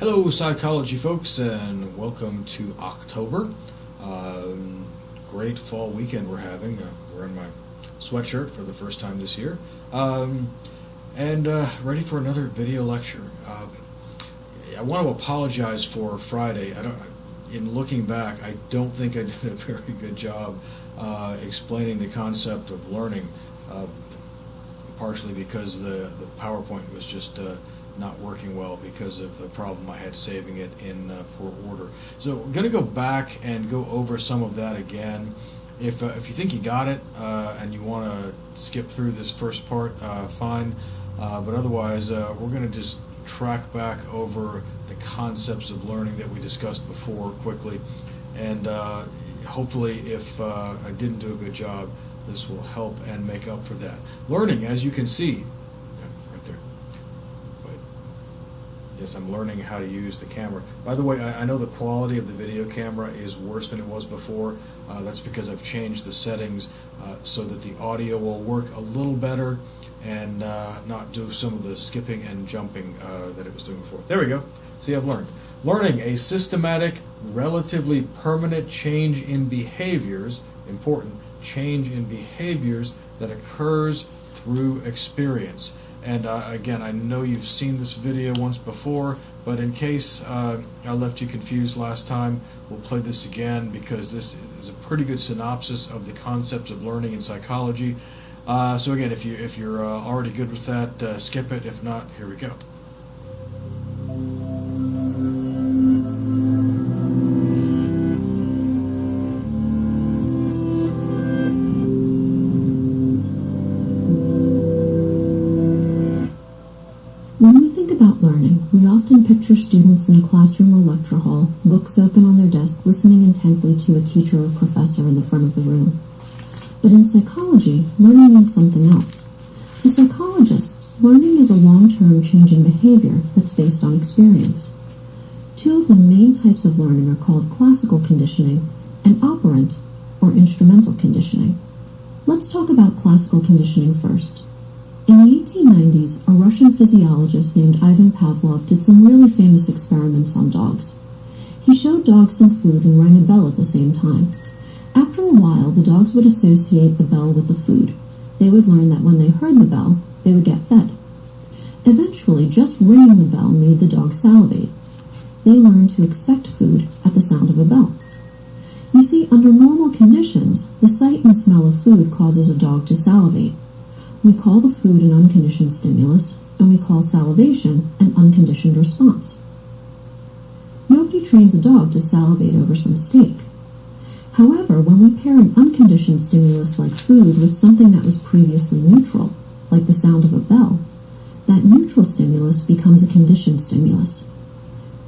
Hello, psychology folks, and welcome to October. Great fall weekend we're having. Wearing my sweatshirt for the first time this year, and ready for another video lecture. I want to apologize for Friday. In looking back, I don't think I did a very good job explaining the concept of learning. Partially because the PowerPoint was just not working well because of the problem I had saving it in poor order. So we're going to go back and go over some of that again. If you think you got it and you want to skip through this first part, fine. But otherwise, we're going to just track back over the concepts of learning that we discussed before quickly. And hopefully, if I didn't do a good job, this will help and make up for that. Learning, as you can see, right there. But yes, I'm learning how to use the camera. By the way, I know the quality of the video camera is worse than it was before. That's because I've changed the settings so that the audio will work a little better and not do some of the skipping and jumping that it was doing before. There we go. See, I've learned. Learning, a systematic, relatively permanent change in behaviors, important, change in behaviors that occurs through experience. And again, I know you've seen this video once before, but in case I left you confused last time, we'll play this again because this is a pretty good synopsis of the concepts of learning in psychology. So again, if you're already good with that, skip it. If not, here we go. When we think about learning, we often picture students in a classroom or lecture hall, books open on their desk, listening intently to a teacher or professor in the front of the room. But in psychology, learning means something else. To psychologists, learning is a long-term change in behavior that's based on experience. Two of the main types of learning are called classical conditioning and operant or instrumental conditioning. Let's talk about classical conditioning first. In the 1890s, a Russian physiologist named Ivan Pavlov did some really famous experiments on dogs. He showed dogs some food and rang a bell at the same time. After a while, the dogs would associate the bell with the food. They would learn that when they heard the bell, they would get fed. Eventually, just ringing the bell made the dog salivate. They learned to expect food at the sound of a bell. You see, under normal conditions, the sight and smell of food causes a dog to salivate. We call the food an unconditioned stimulus, and we call salivation an unconditioned response. Nobody trains a dog to salivate over some steak. However, when we pair an unconditioned stimulus like food with something that was previously neutral, like the sound of a bell, that neutral stimulus becomes a conditioned stimulus.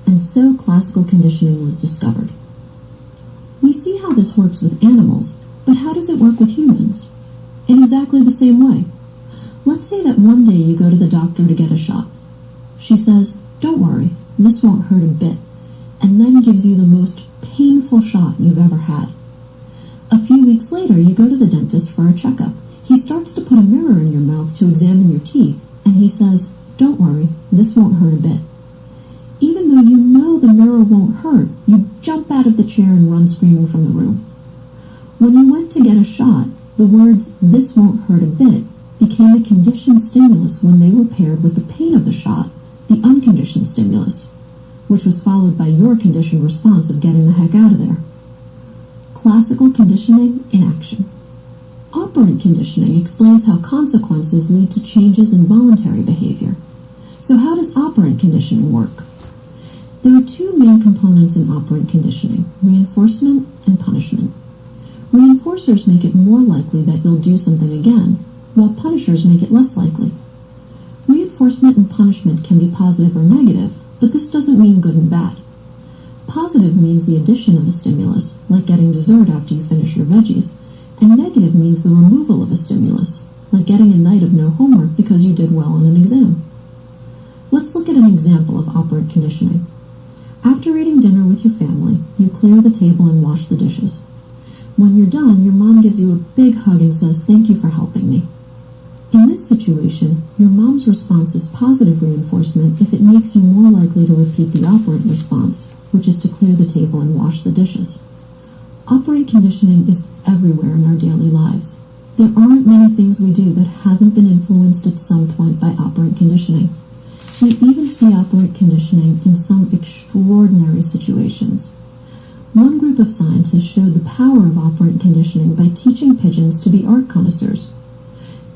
And so classical conditioning was discovered. We see how this works with animals, but how does it work with humans? In exactly the same way. Let's say that one day you go to the doctor to get a shot. She says, "Don't worry, this won't hurt a bit," and then gives you the most painful shot you've ever had. A few weeks later, you go to the dentist for a checkup. He starts to put a mirror in your mouth to examine your teeth, and he says, "Don't worry, this won't hurt a bit." Even though you know the mirror won't hurt, you jump out of the chair and run screaming from the room. When you went to get a shot, the words, "this won't hurt a bit," became a conditioned stimulus when they were paired with the pain of the shot, the unconditioned stimulus, which was followed by your conditioned response of getting the heck out of there. Classical conditioning in action. Operant conditioning explains how consequences lead to changes in voluntary behavior. So how does operant conditioning work? There are two main components in operant conditioning, reinforcement and punishment. Reinforcers make it more likely that you'll do something again, while punishers make it less likely. Reinforcement and punishment can be positive or negative, but this doesn't mean good and bad. Positive means the addition of a stimulus, like getting dessert after you finish your veggies, and negative means the removal of a stimulus, like getting a night of no homework because you did well on an exam. Let's look at an example of operant conditioning. After eating dinner with your family, you clear the table and wash the dishes. When you're done, your mom gives you a big hug and says, "Thank you for helping me." In this situation, your mom's response is positive reinforcement if it makes you more likely to repeat the operant response, which is to clear the table and wash the dishes. Operant conditioning is everywhere in our daily lives. There aren't many things we do that haven't been influenced at some point by operant conditioning. We even see operant conditioning in some extraordinary situations. One group of scientists showed the power of operant conditioning by teaching pigeons to be art connoisseurs.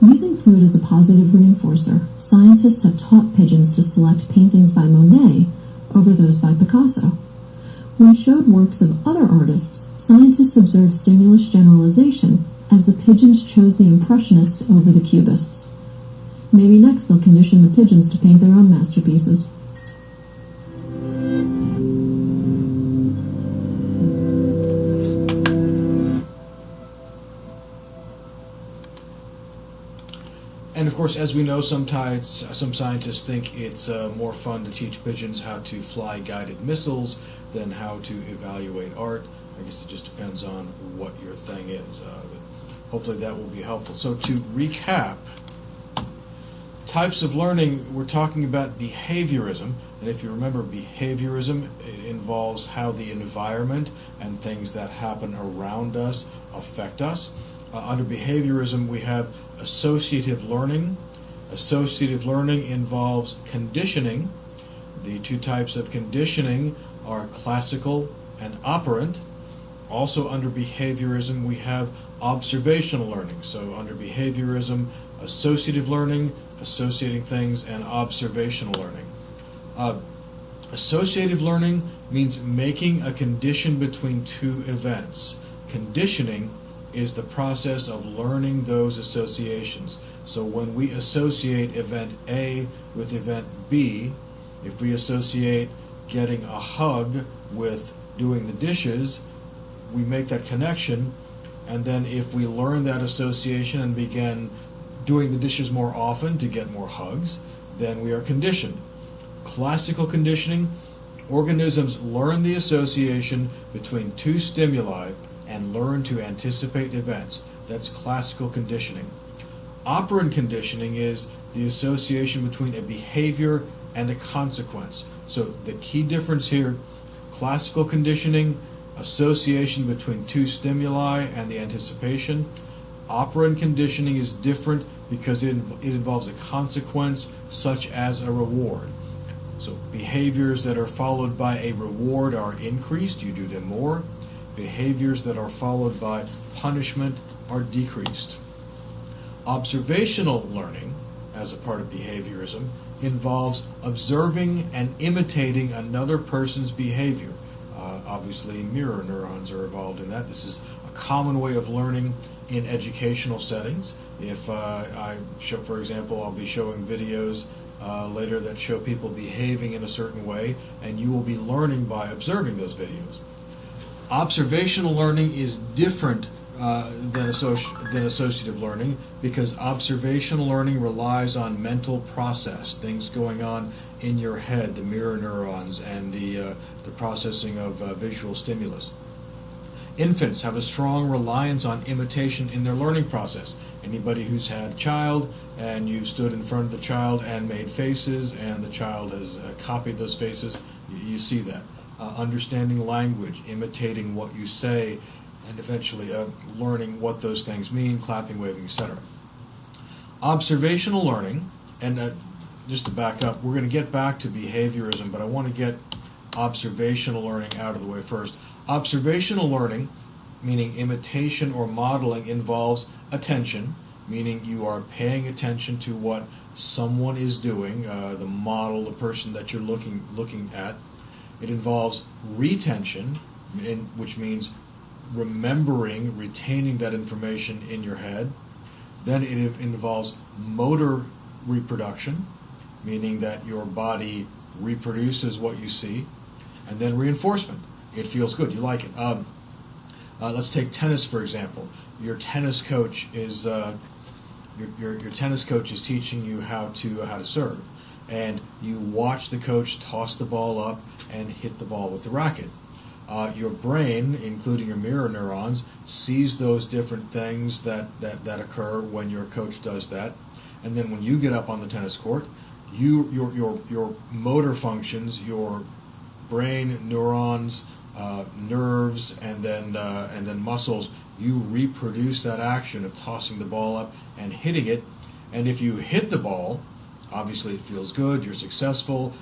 Using food as a positive reinforcer, scientists have taught pigeons to select paintings by Monet over those by Picasso. When showed works of other artists, scientists observed stimulus generalization as the pigeons chose the Impressionists over the Cubists. Maybe next they'll condition the pigeons to paint their own masterpieces. And of course, as we know, some scientists think it's more fun to teach pigeons how to fly guided missiles than how to evaluate art. I guess it just depends on what your thing is. But hopefully that will be helpful. So to recap, types of learning, we're talking about behaviorism. And if you remember, behaviorism, it involves how the environment and things that happen around us affect us. Under behaviorism, we have associative learning. Associative learning involves conditioning. The two types of conditioning are classical and operant. Also under behaviorism, we have observational learning. So under behaviorism, associative learning, associating things, and observational learning. Associative learning means making a condition between two events. Conditioning is the process of learning those associations. So when we associate event A with event B, if we associate getting a hug with doing the dishes, we make that connection, and then if we learn that association and begin doing the dishes more often to get more hugs, then we are conditioned. Classical conditioning, organisms learn the association between two stimuli and learn to anticipate events. That's classical conditioning. Operant conditioning is the association between a behavior and a consequence. So the key difference here, classical conditioning, association between two stimuli and the anticipation. Operant conditioning is different because it involves a consequence such as a reward. So behaviors that are followed by a reward are increased, you do them more. Behaviors that are followed by punishment are decreased. Observational learning, as a part of behaviorism, involves observing and imitating another person's behavior. Obviously, mirror neurons are involved in that. This is a common way of learning in educational settings. If I show, for example, I'll be showing videos later that show people behaving in a certain way, and you will be learning by observing those videos. Observational learning is different than associative learning because observational learning relies on mental process, things going on in your head, the mirror neurons, and the processing of visual stimulus. Infants have a strong reliance on imitation in their learning process. Anybody who's had a child and you've stood in front of the child and made faces and the child has copied those faces, you see that. Understanding language, imitating what you say, and eventually learning what those things mean, clapping, waving, etc. Observational learning, and just to back up, we're going to get back to behaviorism, but I want to get observational learning out of the way first. Observational learning, meaning imitation or modeling, involves attention, meaning you are paying attention to what someone is doing, the model, the person that you're looking at. It involves retention, which means remembering, retaining that information in your head. Then it involves motor reproduction, meaning that your body reproduces what you see. And then reinforcement. It feels good. You like it. Let's take tennis, for example. Your tennis coach is your tennis coach is teaching you how to serve, and you watch the coach toss the ball up and hit the ball with the racket. Your brain, including your mirror neurons, sees those different things that occur when your coach does that, and then when you get up on the tennis court, your motor functions, your brain, neurons, nerves, and then muscles, you reproduce that action of tossing the ball up and hitting it. And if you hit the ball, obviously it feels good, you're successful,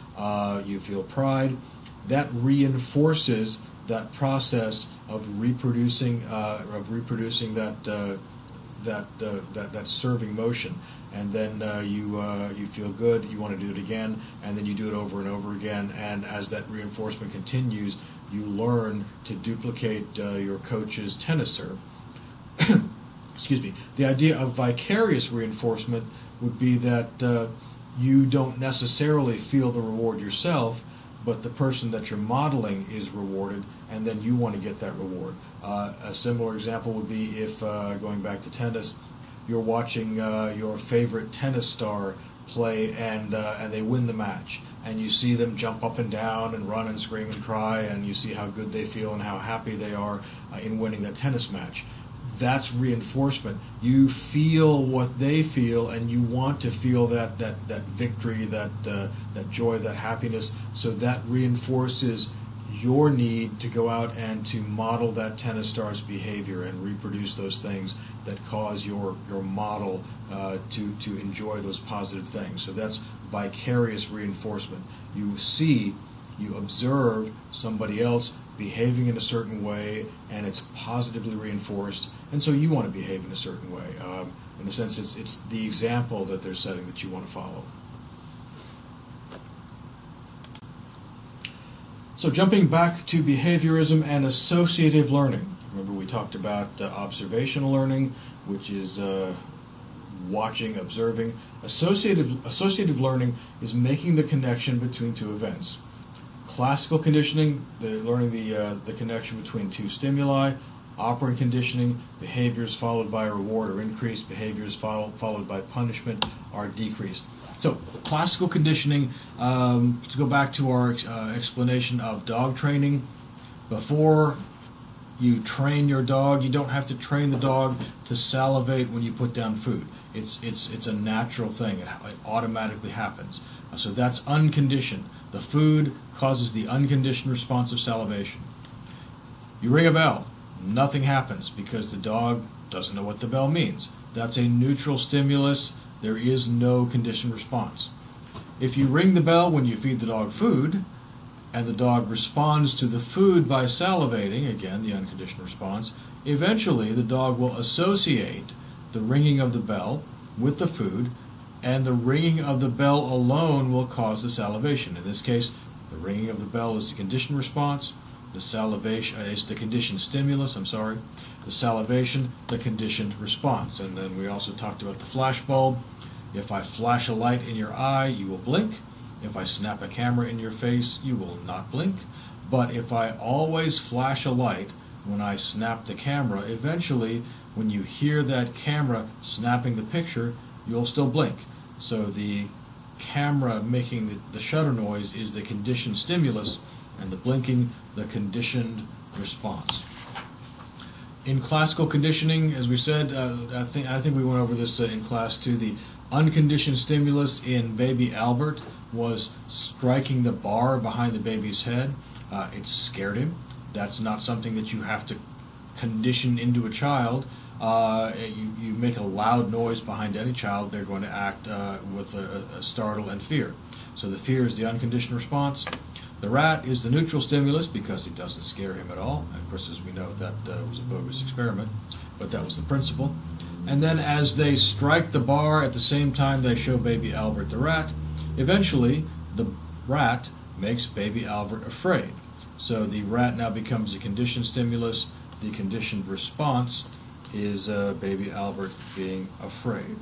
you feel pride. That reinforces that process of reproducing that serving motion. And then you feel good, you want to do it again, and then you do it over and over again. And as that reinforcement continues, you learn to duplicate your coach's tennis serve. Excuse me. The idea of vicarious reinforcement would be that you don't necessarily feel the reward yourself, but the person that you're modeling is rewarded, and then you want to get that reward. A similar example would be if, going back to tennis, you're watching your favorite tennis star play and they win the match, and you see them jump up and down and run and scream and cry, and you see how good they feel and how happy they are in winning that tennis match. That's reinforcement. You feel what they feel, and you want to feel that victory, that joy, that happiness. So that reinforces your need to go out and to model that tennis star's behavior and reproduce those things that cause your model to enjoy those positive things. So that's vicarious reinforcement. You see, you observe somebody else behaving in a certain way, and it's positively reinforced, and so you want to behave in a certain way. In a sense, it's the example that they're setting that you want to follow. So jumping back to behaviorism and associative learning. Remember, we talked about observational learning, which is watching, observing. Associative learning is making the connection between two events. Classical conditioning, learning the connection between two stimuli. Operant conditioning, behaviors followed by a reward are increased, behaviors followed by punishment are decreased. So classical conditioning, to go back to our explanation of dog training, before you train your dog, you don't have to train the dog to salivate when you put down food. It's a natural thing. It automatically happens. So that's unconditioned. The food causes the unconditioned response of salivation. You ring a bell. Nothing happens because the dog doesn't know what the bell means. That's a neutral stimulus. There is no conditioned response. If you ring the bell when you feed the dog food, and the dog responds to the food by salivating, again, the unconditioned response, eventually the dog will associate the ringing of the bell with the food, and the ringing of the bell alone will cause the salivation. In this case, the ringing of the bell is the conditioned response, the salivation is the conditioned stimulus, the salivation, the conditioned response. And then we also talked about the flash bulb. If I flash a light in your eye, you will blink. If I snap a camera in your face, you will not blink. But if I always flash a light when I snap the camera, eventually when you hear that camera snapping the picture, you'll still blink. So the camera making the shutter noise is the conditioned stimulus, and the blinking, the conditioned response. In classical conditioning, as we said, I think we went over this in class too, the unconditioned stimulus in baby Albert was striking the bar behind the baby's head. It scared him. That's not something that you have to condition into a child. You make a loud noise behind any child, they're going to act with a startle and fear. So the fear is the unconditioned response. The rat is the neutral stimulus because it doesn't scare him at all. And of course, as we know, that was a bogus experiment, but that was the principle. And then as they strike the bar at the same time they show baby Albert the rat, eventually the rat makes baby Albert afraid. So the rat now becomes a conditioned stimulus. The conditioned response is baby Albert being afraid.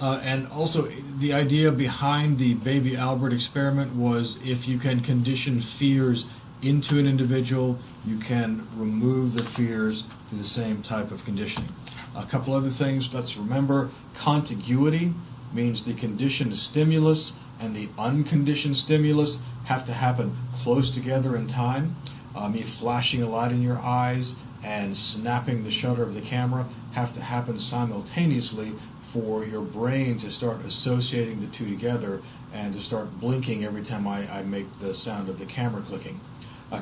And also the idea behind the baby Albert experiment was if you can condition fears into an individual, you can remove the fears through the same type of conditioning. A couple other things, let's remember, contiguity means the conditioned stimulus and the unconditioned stimulus have to happen close together in time. Me flashing a light in your eyes and snapping the shutter of the camera have to happen simultaneously for your brain to start associating the two together and to start blinking every time I make the sound of the camera clicking.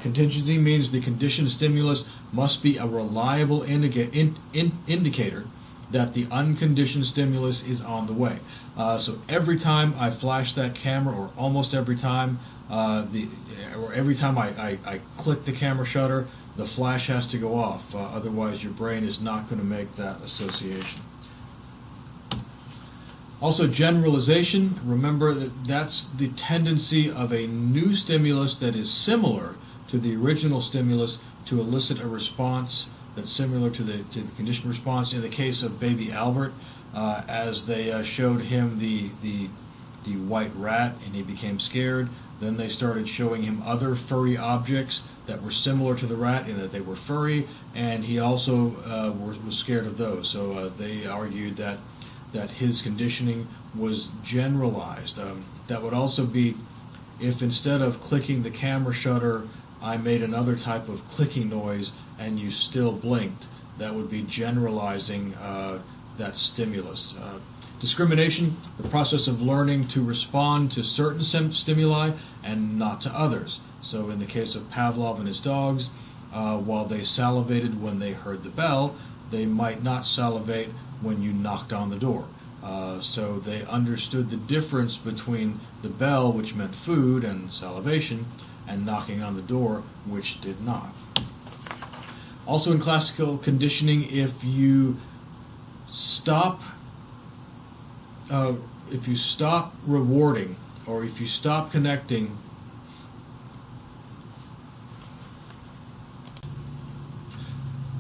Contingency means the conditioned stimulus must be a reliable indicator that the unconditioned stimulus is on the way. So every time I flash that camera, or almost every time, every time I click the camera shutter, the flash has to go off. Otherwise, your brain is not going to make that association. Also, generalization. Remember that that's the tendency of a new stimulus that is similar to the original stimulus to elicit a response that's similar to the conditioned response. In the case of baby Albert, as they showed him the white rat and he became scared, then they started showing him other furry objects that were similar to the rat in that they were furry, and he also was scared of those. So they argued that his conditioning was generalized. That would also be if instead of clicking the camera shutter, I made another type of clicking noise and you still blinked. That would be generalizing that stimulus. Discrimination, the process of learning to respond to certain stimuli and not to others. So in the case of Pavlov and his dogs, while they salivated when they heard the bell, they might not salivate when you knocked on the door. So they understood the difference between the bell, which meant food and salivation, and knocking on the door, which did not. Also in classical conditioning, if you stop rewarding, or if you stop connecting,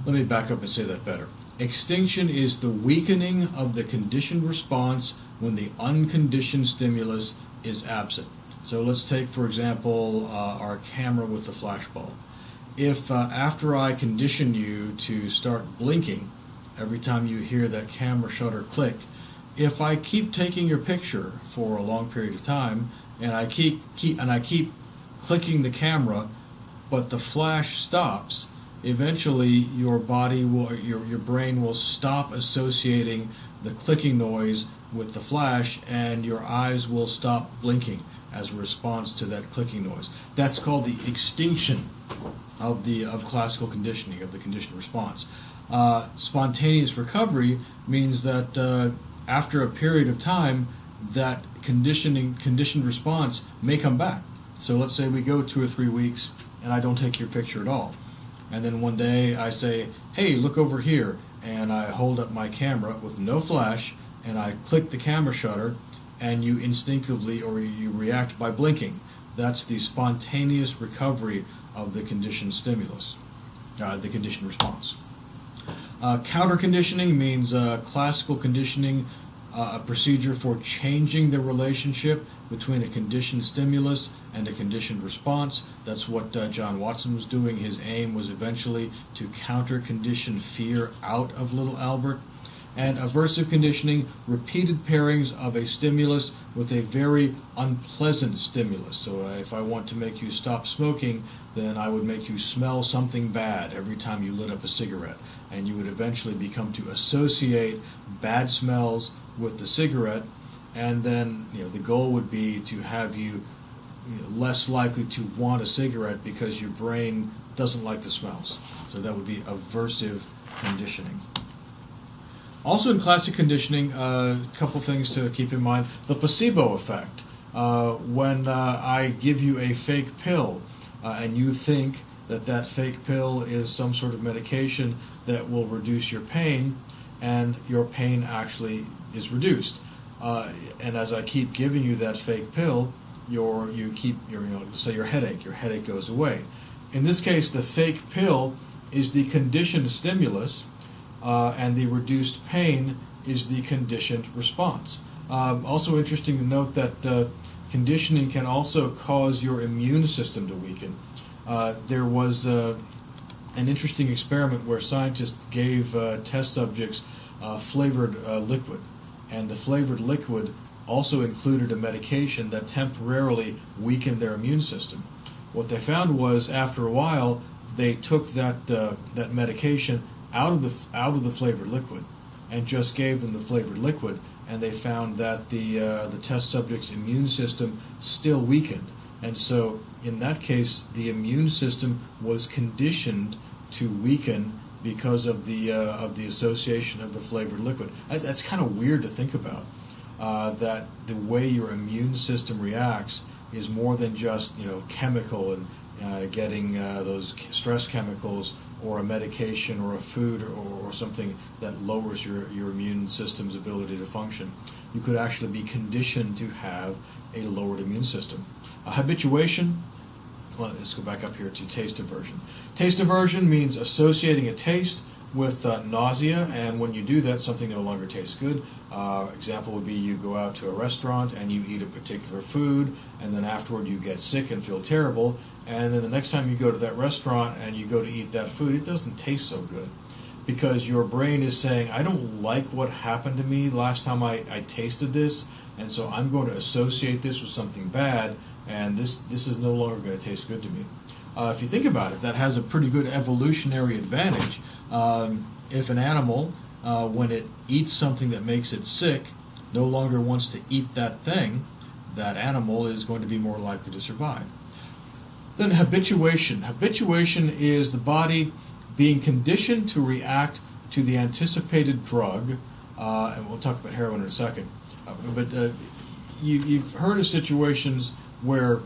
let me back up and say that better. Extinction is the weakening of the conditioned response when the unconditioned stimulus is absent. So let's take, for example, our camera with the flashbulb. If after I condition you to start blinking every time you hear that camera shutter click, if I keep taking your picture for a long period of time and I keep clicking the camera, but the flash stops, eventually your brain will stop associating the clicking noise with the flash, and your eyes will stop blinking as a response to that clicking noise. That's called the extinction of classical conditioning, of the conditioned response. Spontaneous recovery means that after a period of time, that conditioned response may come back. So let's say we go 2 or 3 weeks and I don't take your picture at all. And then one day I say, hey, look over here, and I hold up my camera with no flash and I click the camera shutter, and you instinctively, or you react by blinking. That's the spontaneous recovery of the conditioned stimulus, the conditioned response. Counter-conditioning means classical conditioning, a procedure for changing the relationship between a conditioned stimulus and a conditioned response. That's what John Watson was doing. His aim was eventually to counter-condition fear out of little Albert. And aversive conditioning, repeated pairings of a stimulus with a very unpleasant stimulus. So if I want to make you stop smoking, then I would make you smell something bad every time you lit up a cigarette. And you would eventually become to associate bad smells with the cigarette, and then the goal would be to have you, less likely to want a cigarette because your brain doesn't like the smells. So that would be aversive conditioning. Also in classic conditioning, a couple things to keep in mind. The placebo effect. When I give you a fake pill and you think that fake pill is some sort of medication that will reduce your pain, and your pain actually is reduced. And as I keep giving you that fake pill, say your headache goes away. In this case, the fake pill is the conditioned stimulus, and the reduced pain is the conditioned response. Also interesting to note that conditioning can also cause your immune system to weaken. There was an interesting experiment where scientists gave test subjects flavored liquid, and the flavored liquid also included a medication that temporarily weakened their immune system. What they found was, after a while, they took that medication out of the flavored liquid, and just gave them the flavored liquid, and they found that the test subject's immune system still weakened. And so in that case, the immune system was conditioned to weaken because of the association of the flavored liquid. That's kind of weird to think about, that the way your immune system reacts is more than just chemical and getting those stress chemicals or a medication or a food or something that lowers your immune system's ability to function. You could actually be conditioned to have a lowered immune system. Habituation. Well, let's go back up here to taste aversion. Taste aversion means associating a taste with nausea, and when you do that, something no longer tastes good. Example would be you go out to a restaurant and you eat a particular food, and then afterward you get sick and feel terrible, and then the next time you go to that restaurant and you go to eat that food, it doesn't taste so good because your brain is saying, I don't like what happened to me last time I tasted this, and so I'm going to associate this with something bad, and this is no longer going to taste good to me. If you think about it, that has a pretty good evolutionary advantage. If an animal, when it eats something that makes it sick, no longer wants to eat that thing, that animal is going to be more likely to survive. Then habituation. Habituation is the body being conditioned to react to the anticipated drug, and we'll talk about heroin in a second. But you've heard of situations where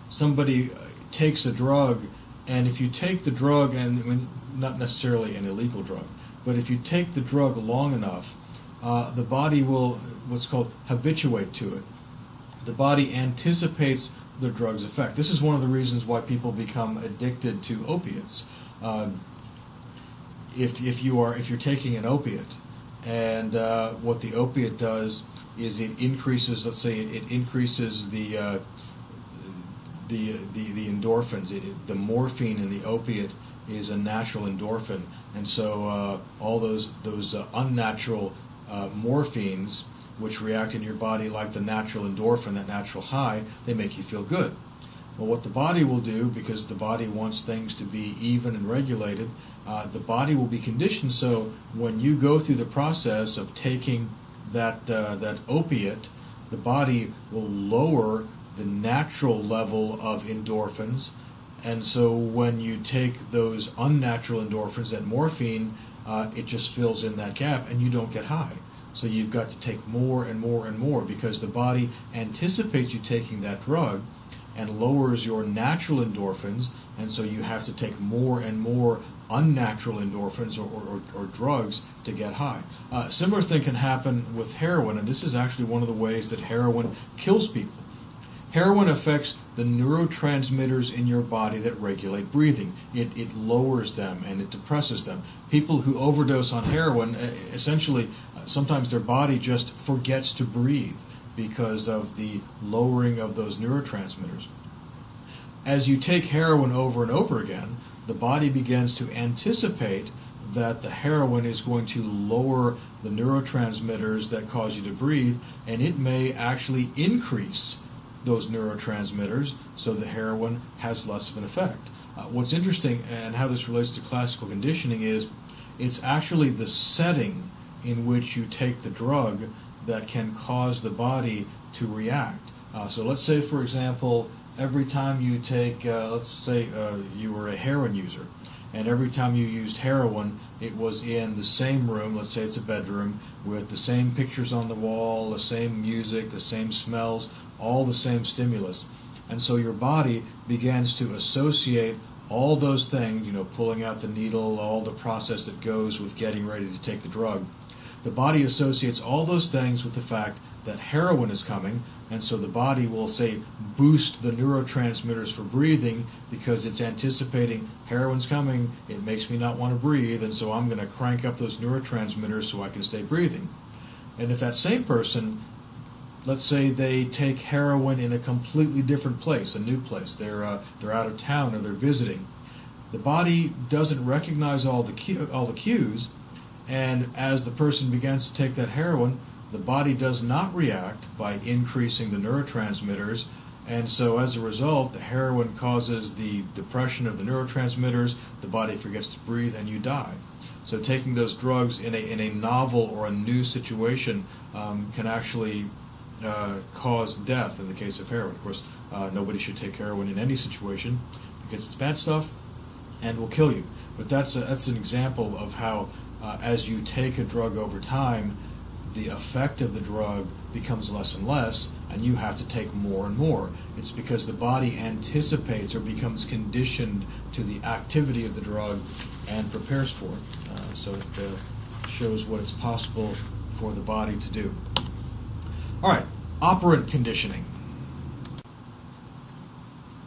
somebody takes a drug, and if you take the drug, and not necessarily an illegal drug, but if you take the drug long enough, the body will what's called habituate to it. The body anticipates the drug's effect. This is one of the reasons why people become addicted to opiates. If you're taking an opiate, and what the opiate does is it increases, let's say it increases the endorphins. The morphine in the opiate is a natural endorphin, and so all those unnatural morphines, which react in your body like the natural endorphin, that natural high, they make you feel good. Well, what the body will do, because the body wants things to be even and regulated, the body will be conditioned so when you go through the process of taking that opiate, the body will lower the natural level of endorphins, and so when you take those unnatural endorphins, that morphine, it just fills in that gap and you don't get high. So you've got to take more and more and more because the body anticipates you taking that drug and lowers your natural endorphins, and so you have to take more and more unnatural endorphins or drugs to get high. Similar thing can happen with heroin, and this is actually one of the ways that heroin kills people. Heroin affects the neurotransmitters in your body that regulate breathing. It lowers them and it depresses them. People who overdose on heroin, essentially, sometimes their body just forgets to breathe because of the lowering of those neurotransmitters. As you take heroin over and over again, the body begins to anticipate that the heroin is going to lower the neurotransmitters that cause you to breathe, and it may actually increase those neurotransmitters so the heroin has less of an effect. What's interesting and how this relates to classical conditioning is it's actually the setting in which you take the drug that can cause the body to react. So let's say, for example, every time you take, let's say you were a heroin user, and every time you used heroin, it was in the same room, let's say it's a bedroom, with the same pictures on the wall, the same music, the same smells, all the same stimulus. And so your body begins to associate all those things, pulling out the needle, all the process that goes with getting ready to take the drug. The body associates all those things with the fact that heroin is coming, and so the body will, say, boost the neurotransmitters for breathing because it's anticipating heroin's coming, it makes me not want to breathe, and so I'm going to crank up those neurotransmitters so I can stay breathing. And if that same person, let's say they take heroin in a completely different place, a new place, they're out of town or they're visiting, the body doesn't recognize all the cues, and as the person begins to take that heroin, the body does not react by increasing the neurotransmitters, and so as a result, the heroin causes the depression of the neurotransmitters, the body forgets to breathe, and you die. So taking those drugs in a novel or a new situation can actually cause death in the case of heroin. Of course, nobody should take heroin in any situation because it's bad stuff and will kill you. But that's an example of how as you take a drug over time, the effect of the drug becomes less and less, and you have to take more and more. It's because the body anticipates or becomes conditioned to the activity of the drug and prepares for it. So it shows what it's possible for the body to do. All right, operant conditioning.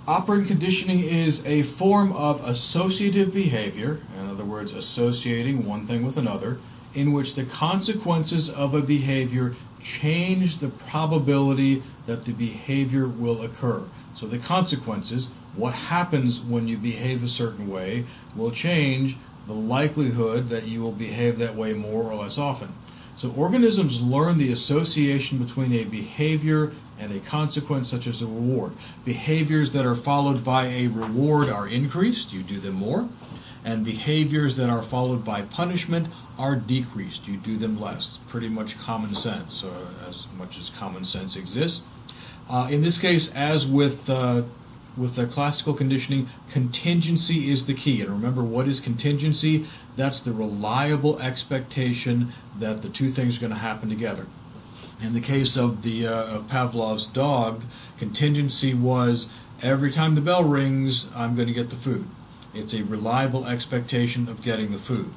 Operant conditioning is a form of associative behavior, in other words, associating one thing with another, in which the consequences of a behavior change the probability that the behavior will occur. So the consequences, what happens when you behave a certain way, will change the likelihood that you will behave that way more or less often. So organisms learn the association between a behavior and a consequence, such as a reward. Behaviors that are followed by a reward are increased, you do them more, and behaviors that are followed by punishment are decreased, you do them less. Pretty much common sense, as much as common sense exists. In this case, as with the classical conditioning, contingency is the key. And remember, what is contingency? That's the reliable expectation that the two things are going to happen together. In the case of of Pavlov's dog, contingency was every time the bell rings, I'm going to get the food. It's a reliable expectation of getting the food.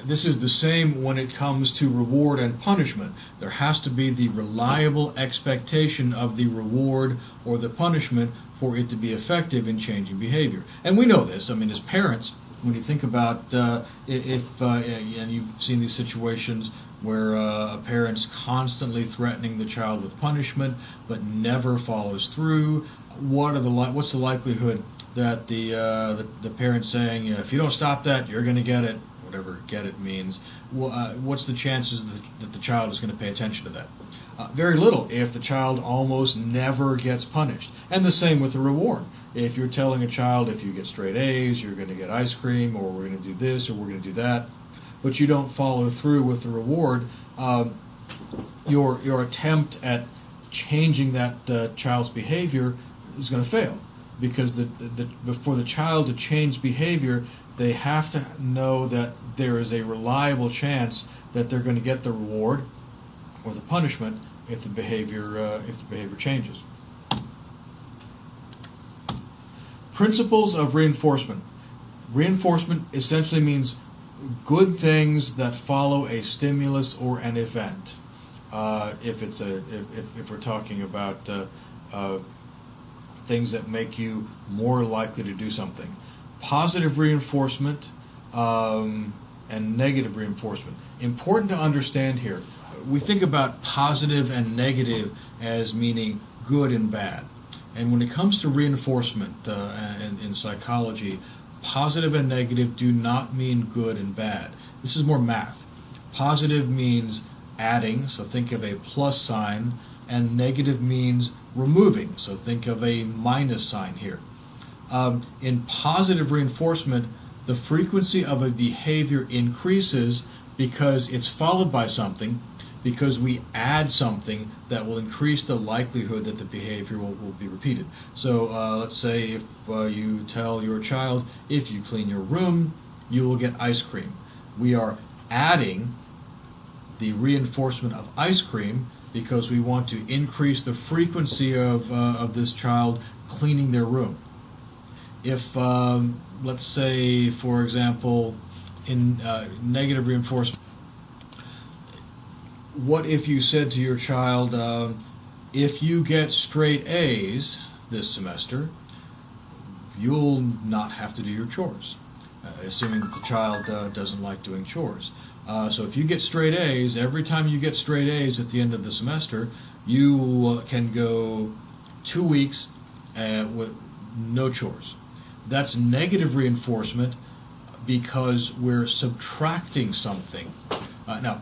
This is the same when it comes to reward and punishment. There has to be the reliable expectation of the reward or the punishment for it to be effective in changing behavior. And we know this. I mean, as parents, when you think about and you've seen these situations where a parent's constantly threatening the child with punishment but never follows through, what's the likelihood that the parent's saying, if you don't stop that, you're going to get it, whatever get it means, what's the chances that the child is going to pay attention to that? Very little, if the child almost never gets punished. And the same with the reward. If you're telling a child, if you get straight A's, you're going to get ice cream, or we're going to do this, or we're going to do that, but you don't follow through with the reward, your attempt at changing that child's behavior is going to fail. Because for the child to change behavior, they have to know that there is a reliable chance that they're going to get the reward or the punishment if the behavior changes. Principles of reinforcement. Reinforcement essentially means good things that follow a stimulus or an event. If we're talking about things that make you more likely to do something. Positive reinforcement and negative reinforcement. Important to understand here. We think about positive and negative as meaning good and bad. And when it comes to reinforcement in psychology, positive and negative do not mean good and bad. This is more math. Positive means adding, so think of a plus sign, and negative means removing, so think of a minus sign here. In positive reinforcement, the frequency of a behavior increases because it's followed by something, because we add something that will increase the likelihood that the behavior will be repeated. So let's say if you tell your child, if you clean your room, you will get ice cream. We are adding the reinforcement of ice cream because we want to increase the frequency of this child cleaning their room. If, let's say, for example, in negative reinforcement, what if you said to your child, if you get straight A's this semester, you'll not have to do your chores, assuming that the child doesn't like doing chores. So if you get straight A's, every time you get straight A's at the end of the semester, you can go 2 weeks with no chores. That's negative reinforcement because we're subtracting something. Now,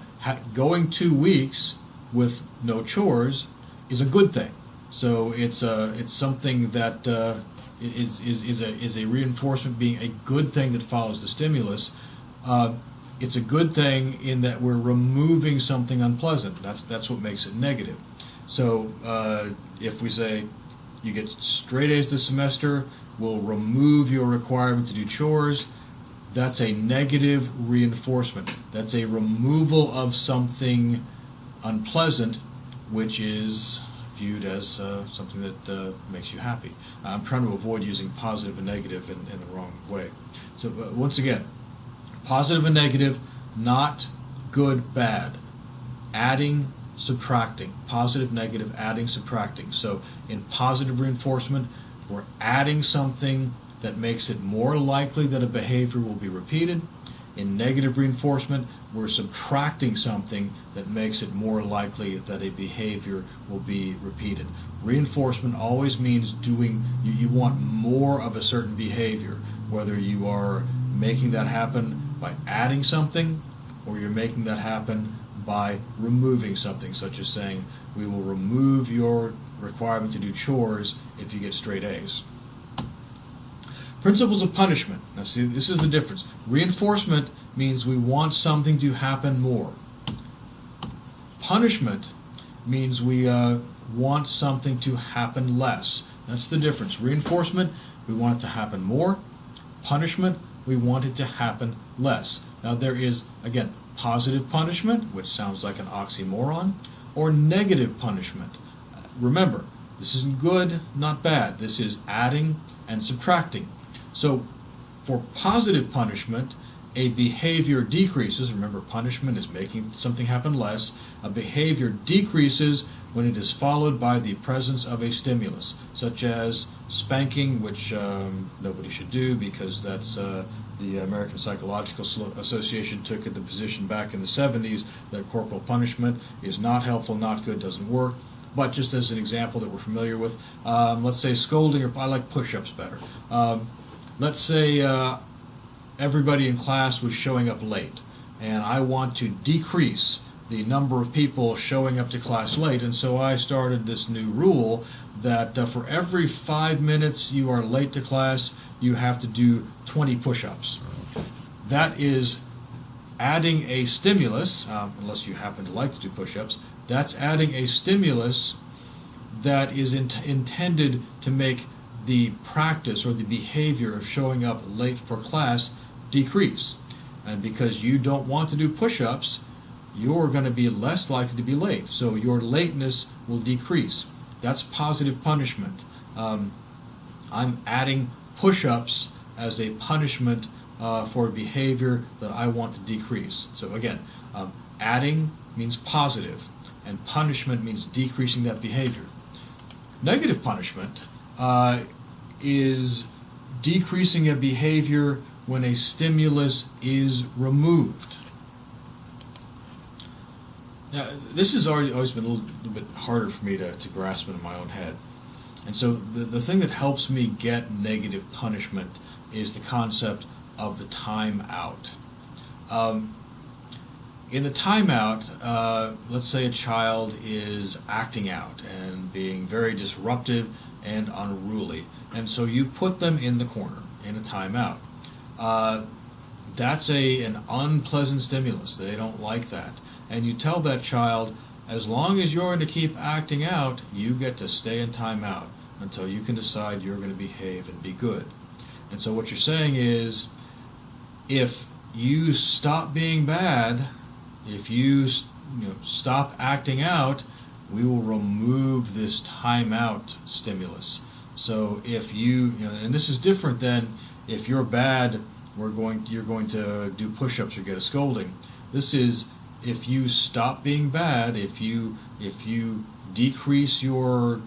going 2 weeks with no chores is a good thing. So it's something that is a reinforcement being a good thing that follows the stimulus. It's a good thing in that we're removing something unpleasant. That's what makes it negative. So if we say you get straight A's this semester, we'll remove your requirement to do chores. That's a negative reinforcement. That's a removal of something unpleasant, which is viewed as something that makes you happy. I'm trying to avoid using positive and negative in the wrong way. So once again, positive and negative, not good, bad. Adding, subtracting. Positive, negative, adding, subtracting. So in positive reinforcement, we're adding something that makes it more likely that a behavior will be repeated. In negative reinforcement, we're subtracting something that makes it more likely that a behavior will be repeated. Reinforcement always means doing, you want more of a certain behavior, whether you are making that happen by adding something or you're making that happen by removing something, such as saying, we will remove your requirement to do chores if you get straight A's. Principles of punishment. Now see, this is the difference. Reinforcement means we want something to happen more. Punishment means we want something to happen less. That's the difference. Reinforcement, we want it to happen more. Punishment, we want it to happen less. Now there is, again, positive punishment, which sounds like an oxymoron, or negative punishment. Remember, this isn't good, not bad. This is adding and subtracting. So for positive punishment, a behavior decreases. Remember, punishment is making something happen less. A behavior decreases when it is followed by the presence of a stimulus, such as spanking, which nobody should do because that's the American Psychological Association took the position back in the 70s that corporal punishment is not helpful, not good, doesn't work. But just as an example that we're familiar with, let's say scolding, or I like push-ups better. Let's say everybody in class was showing up late, and I want to decrease the number of people showing up to class late, and so I started this new rule that for every 5 minutes you are late to class, you have to do 20 push-ups. That is adding a stimulus, unless you happen to like to do push-ups, that's adding a stimulus that is intended to make the practice or the behavior of showing up late for class decrease. And because you don't want to do push-ups, you're going to be less likely to be late. So your lateness will decrease. That's positive punishment. I'm adding push-ups as a punishment for a behavior that I want to decrease. So again, adding means positive, and punishment means decreasing that behavior. Negative punishment is decreasing a behavior when a stimulus is removed. Now, this has always been a little bit harder for me to grasp in my own head. And so the thing that helps me get negative punishment is the concept of the timeout. In the timeout, let's say a child is acting out and being very disruptive and unruly, and so you put them in the corner in a timeout. That's an unpleasant stimulus. They don't like that. And you tell that child, as long as you're going to keep acting out, you get to stay in timeout until you can decide you're going to behave and be good. And so what you're saying is, if you stop being bad, if you stop acting out, we will remove this timeout stimulus. So if you and this is different than if you're bad, you're going to do push-ups or get a scolding. This is if you stop being bad, if you decrease your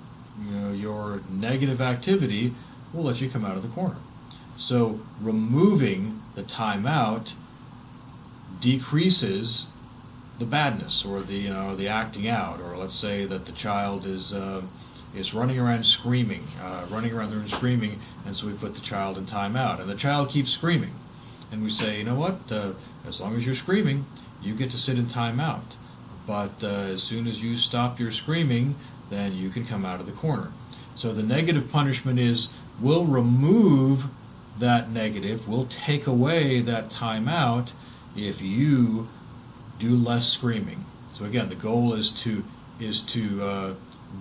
negative activity, we'll let you come out of the corner. So removing the timeout decreases the badness or the acting out. Or let's say that the child is running around screaming, running around the room screaming, and so we put the child in timeout, and the child keeps screaming, and we say, you know what? As long as you're screaming, you get to sit in timeout. But as soon as you stop your screaming, then you can come out of the corner. So the negative punishment is we'll remove that negative, we'll take away that timeout, if you do less screaming. So again, the goal is to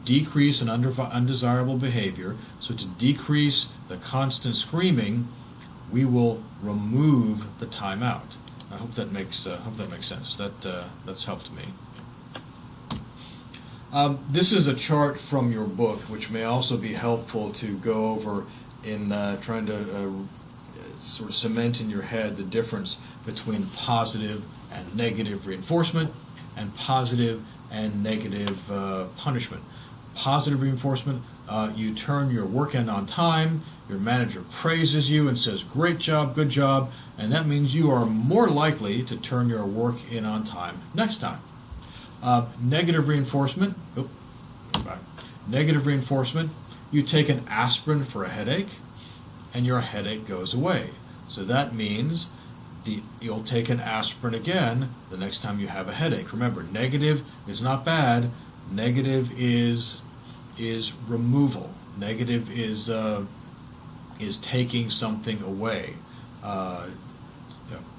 decrease an undesirable behavior. So to decrease the constant screaming, we will remove the timeout. I hope that makes sense. That's helped me. This is a chart from your book, which may also be helpful to go over in trying to sort of cement in your head the difference between positive and negative reinforcement and positive and negative punishment. Positive reinforcement, you turn your work in on time, your manager praises you and says, great job, good job, and that means you are more likely to turn your work in on time next time. Negative reinforcement, negative reinforcement, you take an aspirin for a headache, and your headache goes away. So that means you'll take an aspirin again the next time you have a headache. Remember, negative is not bad. Negative is removal. Negative is taking something away.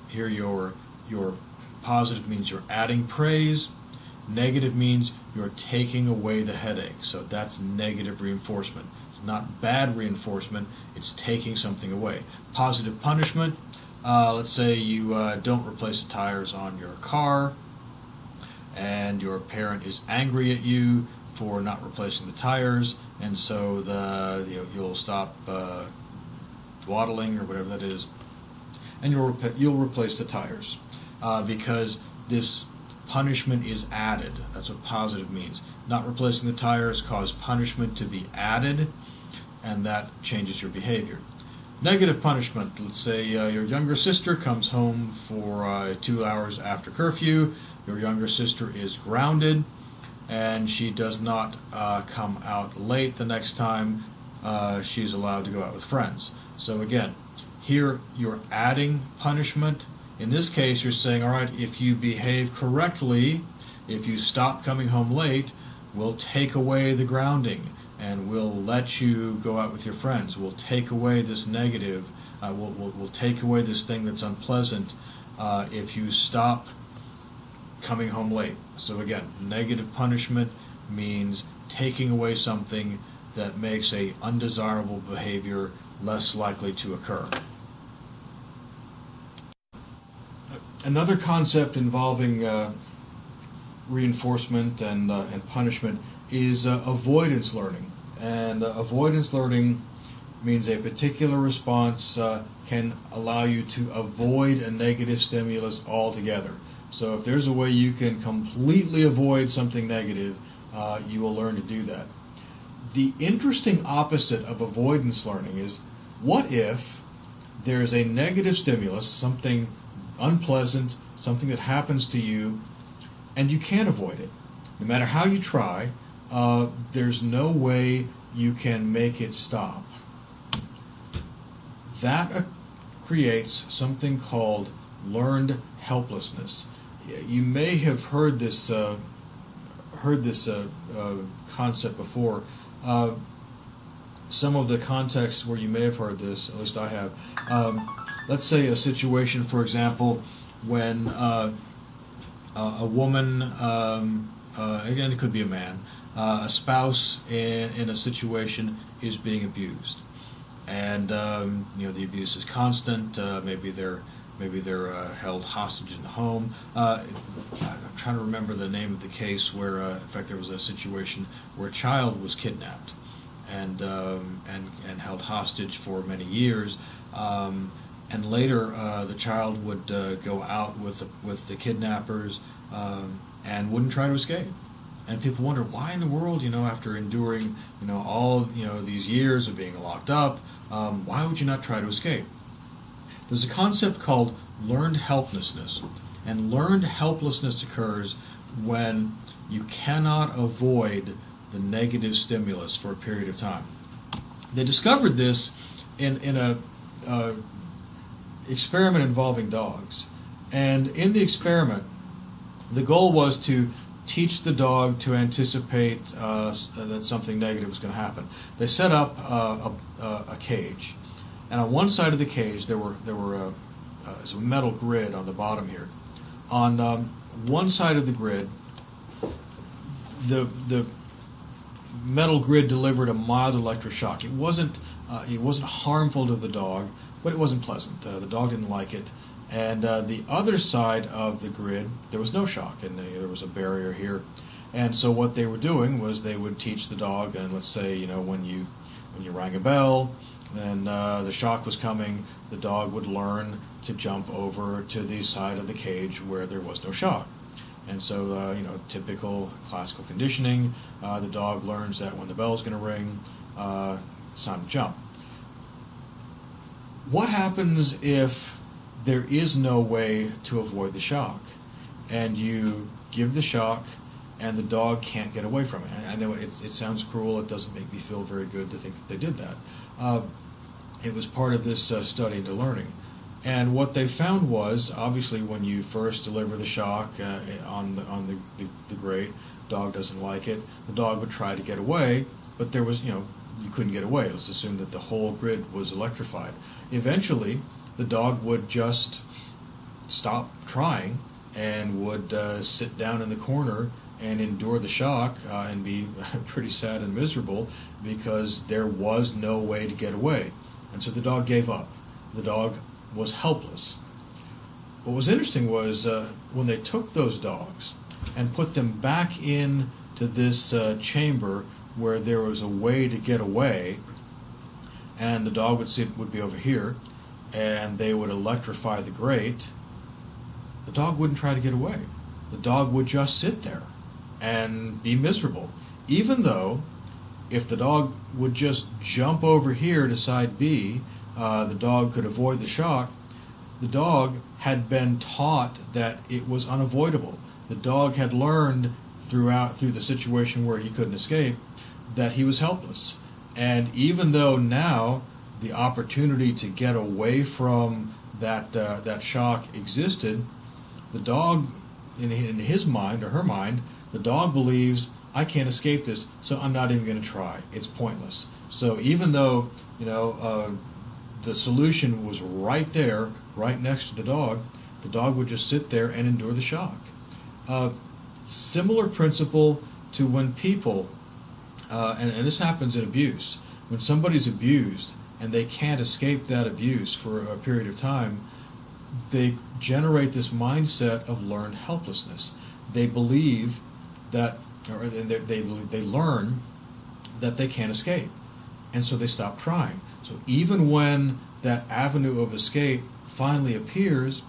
Here your positive means you're adding praise. Negative means you're taking away the headache. So that's negative reinforcement. It's not bad reinforcement. It's taking something away. Positive punishment. Let's say you don't replace the tires on your car, and your parent is angry at you for not replacing the tires, and so you'll stop dawdling or whatever that is, and you'll replace the tires because this punishment is added. That's what positive means. Not replacing the tires caused punishment to be added, and that changes your behavior. Negative punishment. Let's say your younger sister comes home for 2 hours after curfew. Your younger sister is grounded, and she does not come out late the next time she's allowed to go out with friends. So again, here you're adding punishment. In this case, you're saying, all right, if you behave correctly, if you stop coming home late, we'll take away the grounding, and we'll let you go out with your friends. We'll take away this negative. We'll take away this thing that's unpleasant if you stop coming home late. So again, negative punishment means taking away something that makes a undesirable behavior less likely to occur. Another concept involving reinforcement and punishment is avoidance learning. And avoidance learning means a particular response can allow you to avoid a negative stimulus altogether. So if there's a way you can completely avoid something negative, you will learn to do that. The interesting opposite of avoidance learning is, what if there's a negative stimulus, something unpleasant, something that happens to you, and you can't avoid it? No matter how you try, there's no way you can make it stop. That creates something called learned helplessness. You may have heard this concept before. Some of the contexts where you may have heard this, at least I have. Let's say a situation, for example, when a woman, again it could be a man, a spouse in a situation is being abused, and the abuse is constant. Maybe they're held hostage in the home. I'm trying to remember the name of the case where, in fact, there was a situation where a child was kidnapped and held hostage for many years. And later, the child would go out with the kidnappers and wouldn't try to escape. And people wonder, why in the world, after enduring, all, these years of being locked up, why would you not try to escape? There's a concept called learned helplessness. And learned helplessness occurs when you cannot avoid the negative stimulus for a period of time. They discovered this in a experiment involving dogs. And in the experiment, the goal was to teach the dog to anticipate that something negative was going to happen. They set up a cage, and on one side of the cage there were it's a metal grid on the bottom here. On one side of the grid, the metal grid delivered a mild electric shock. It wasn't harmful to the dog, but it wasn't pleasant. The dog didn't like it. And the other side of the grid, there was no shock, and there was a barrier here. And so what they were doing was they would teach the dog, and let's say, when you rang a bell and the shock was coming, the dog would learn to jump over to the side of the cage where there was no shock. And so, typical classical conditioning, the dog learns that when the bell is going to ring, it's time to jump. What happens if there is no way to avoid the shock, and you give the shock and the dog can't get away from it? I know it sounds cruel. It doesn't make me feel very good to think that they did that. It was part of this study into learning. And what they found was, obviously, when you first deliver the shock on the grate, dog doesn't like it. The dog would try to get away, but there was, you couldn't get away. Let's assume that the whole grid was electrified. Eventually, the dog would just stop trying and would sit down in the corner and endure the shock and be pretty sad and miserable because there was no way to get away. And so the dog gave up. The dog was helpless. What was interesting was when they took those dogs and put them back into this chamber where there was a way to get away, and the dog would be over here, and they would electrify the grate, the dog wouldn't try to get away. The dog would just sit there and be miserable, even though if the dog would just jump over here to side B, the dog could avoid the shock. The dog had been taught that it was unavoidable. The dog had learned through the situation where he couldn't escape that he was helpless. And even though now the opportunity to get away from that shock existed, the dog, in his mind or her mind, the dog believes, I can't escape this, so I'm not even going to try. It's pointless. So even though the solution was right there, right next to the dog would just sit there and endure the shock. Similar principle to when people, and this happens in abuse, when somebody's abused and they can't escape that abuse for a period of time, they generate this mindset of learned helplessness. They believe that, or they learn that they can't escape, and so they stop trying. So even when that avenue of escape finally appears,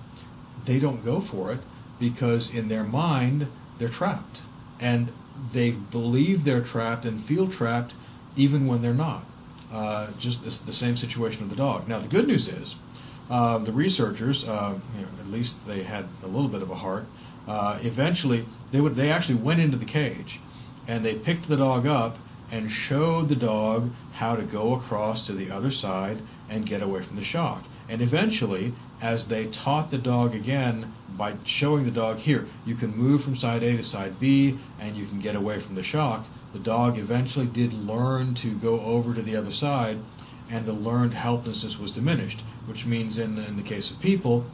they don't go for it because in their mind they're trapped, and they believe they're trapped and feel trapped even when they're not. Just the same situation with the dog. Now the good news is the researchers, at least they had a little bit of a heart. Eventually, they actually went into the cage and they picked the dog up and showed the dog how to go across to the other side and get away from the shock. And eventually, as they taught the dog again by showing the dog, here, you can move from side A to side B and you can get away from the shock, the dog eventually did learn to go over to the other side, and the learned helplessness was diminished, which means in the case of people,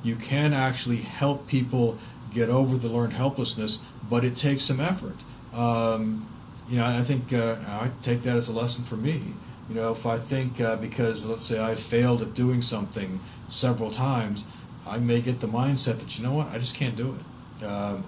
you can actually help people get over the learned helplessness, but it takes some effort. I think I take that as a lesson for me. If I think because, let's say, I failed at doing something several times, I may get the mindset that, I just can't do it.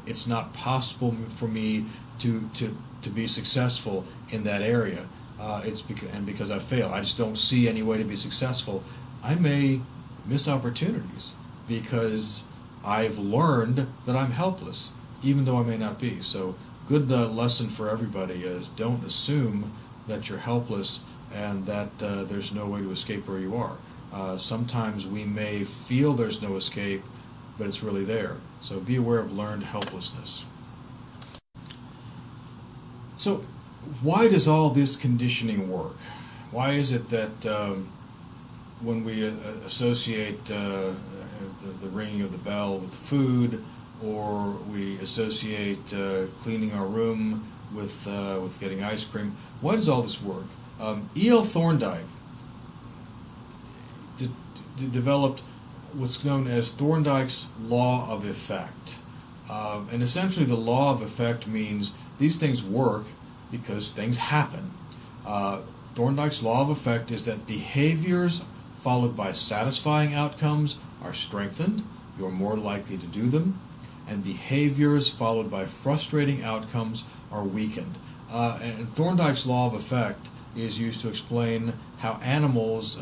It's not possible for me to be successful in that area. Because I fail, I just don't see any way to be successful. I may miss opportunities because I've learned that I'm helpless, even though I may not be. So, good lesson for everybody is don't assume that you're helpless and that there's no way to escape where you are. Sometimes we may feel there's no escape, but it's really there. So be aware of learned helplessness. So why does all this conditioning work? Why is it that when we associate the ringing of the bell with the food, or we associate cleaning our room with getting ice cream, why does all this work? E.L. Thorndike developed what's known as Thorndike's law of effect. And essentially the law of effect means these things work because things happen. Thorndike's law of effect is that behaviors followed by satisfying outcomes are strengthened, you're more likely to do them, and behaviors followed by frustrating outcomes are weakened. And Thorndike's law of effect is used to explain how animals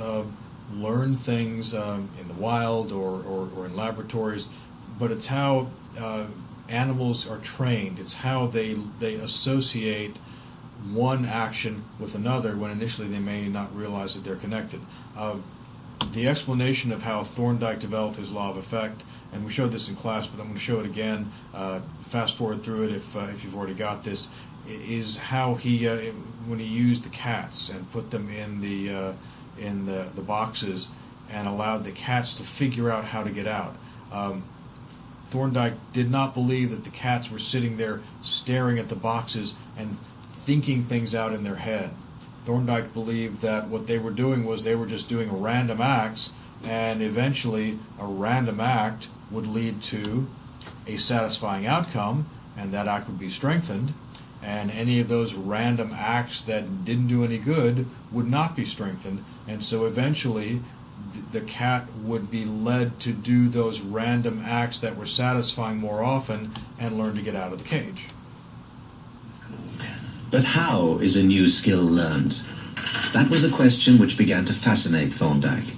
learn things in the wild or in laboratories, but it's how animals are trained. It's how they associate one action with another when initially they may not realize that they're connected. The explanation of how Thorndike developed his law of effect, and we showed this in class, but I'm going to show it again, fast forward through it if you've already got this, is how he, when he used the cats and put them in the boxes and allowed the cats to figure out how to get out. Thorndike did not believe that the cats were sitting there staring at the boxes and thinking things out in their head. Thorndike believed that what they were doing was they were just doing random acts, and eventually a random act would lead to a satisfying outcome, and that act would be strengthened, and any of those random acts that didn't do any good would not be strengthened, and so eventually the cat would be led to do those random acts that were satisfying more often and learn to get out of the cage. But how is a new skill learned? That was a question which began to fascinate Thorndike.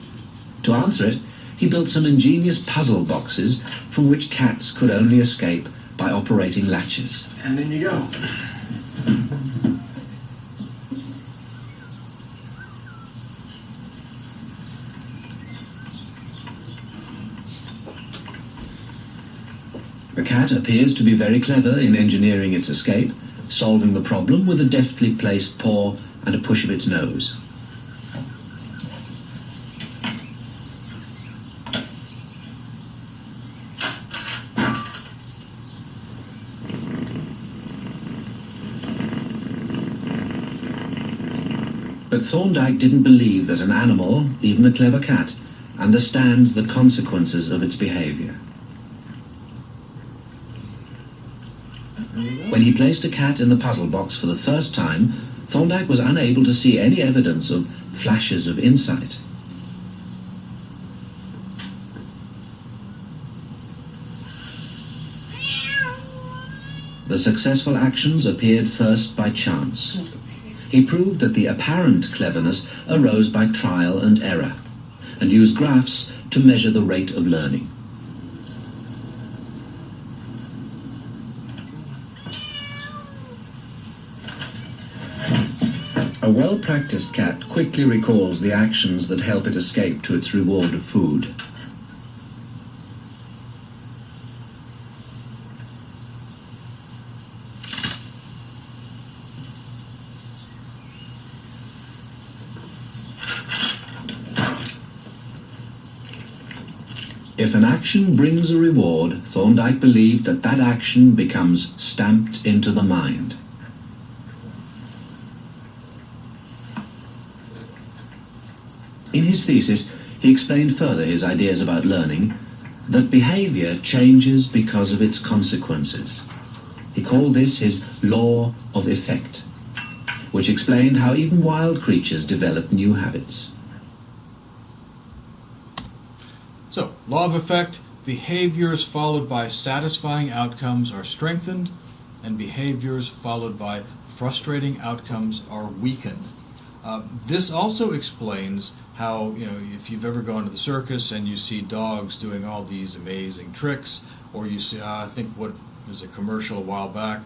To answer it, he built some ingenious puzzle boxes from which cats could only escape by operating latches. And then you go. The cat appears to be very clever in engineering its escape, solving the problem with a deftly placed paw and a push of its nose. But Thorndike didn't believe that an animal, even a clever cat, understands the consequences of its behavior. When he placed a cat in the puzzle box for the first time, Thorndike was unable to see any evidence of flashes of insight. The successful actions appeared first by chance. He proved that the apparent cleverness arose by trial and error, and used graphs to measure the rate of learning. A well-practiced cat quickly recalls the actions that help it escape to its reward of food. If an action brings a reward, Thorndike believed that that action becomes stamped into the mind. In his thesis, he explained further his ideas about learning, that behavior changes because of its consequences. He called this his law of effect, which explained how even wild creatures develop new habits. So, law of effect, behaviors followed by satisfying outcomes are strengthened, and behaviors followed by frustrating outcomes are weakened. This also explains how, if you've ever gone to the circus and you see dogs doing all these amazing tricks, or you see, I think what was a commercial a while back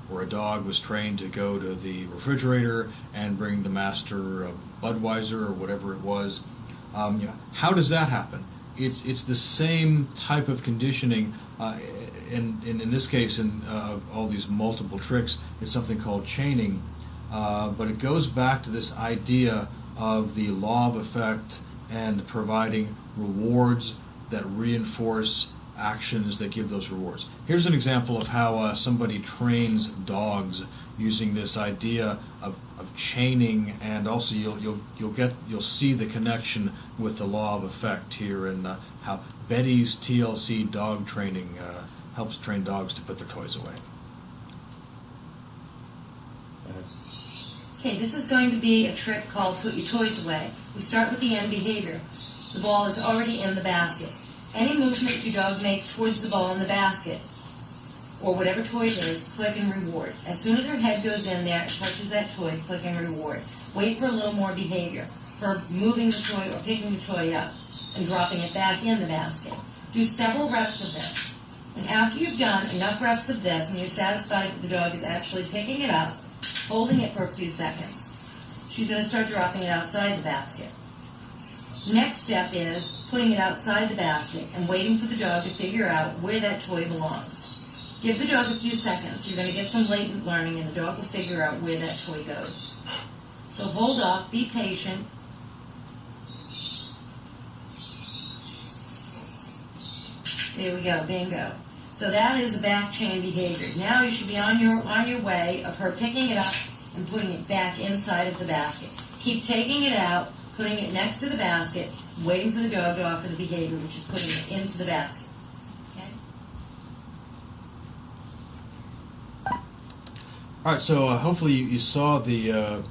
where a dog was trained to go to the refrigerator and bring the master Budweiser or whatever it was. How does that happen? It's the same type of conditioning, and in this case, in all these multiple tricks, it's something called chaining. But it goes back to this idea of the law of effect and providing rewards that reinforce actions that give those rewards. Here's an example of how somebody trains dogs using this idea of chaining, and also you'll see the connection with the law of effect here, and how Betty's TLC dog training helps train dogs to put their toys away. Okay, this is going to be a trick called Put Your Toys Away. We start with the end behavior. The ball is already in the basket. Any movement your dog makes towards the ball in the basket, or whatever toy it is, click and reward. As soon as her head goes in there and touches that toy, click and reward. Wait for a little more behavior. Her moving the toy or picking the toy up and dropping it back in the basket. Do several reps of this. And after you've done enough reps of this and you're satisfied that the dog is actually picking it up, holding it for a few seconds, she's going to start dropping it outside the basket. Next step is putting it outside the basket and waiting for the dog to figure out where that toy belongs. Give the dog a few seconds. You're going to get some latent learning, and the dog will figure out where that toy goes. So hold off, be patient. There we go, bingo. So that is a back chain behavior. Now you should be on your way of her picking it up and putting it back inside of the basket. Keep taking it out, putting it next to the basket, waiting for the dog to offer the behavior, which is putting it into the basket. All right, so hopefully you saw the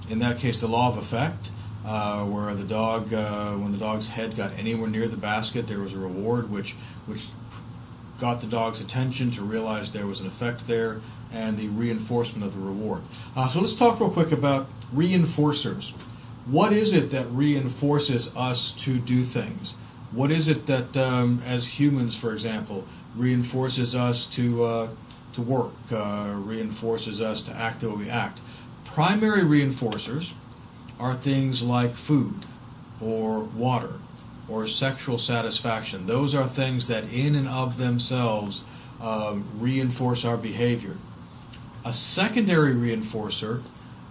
in that case the law of effect, where the dog when the dog's head got anywhere near the basket, there was a reward which got the dog's attention to realize there was an effect there, and the reinforcement of the reward. So let's talk real quick about reinforcers. What is it that reinforces us to do things? What is it that, as humans, for example, reinforces us to work, reinforces us to act the way we act? Primary reinforcers are things like food or water or sexual satisfaction. Those are things that in and of themselves reinforce our behavior. A secondary reinforcer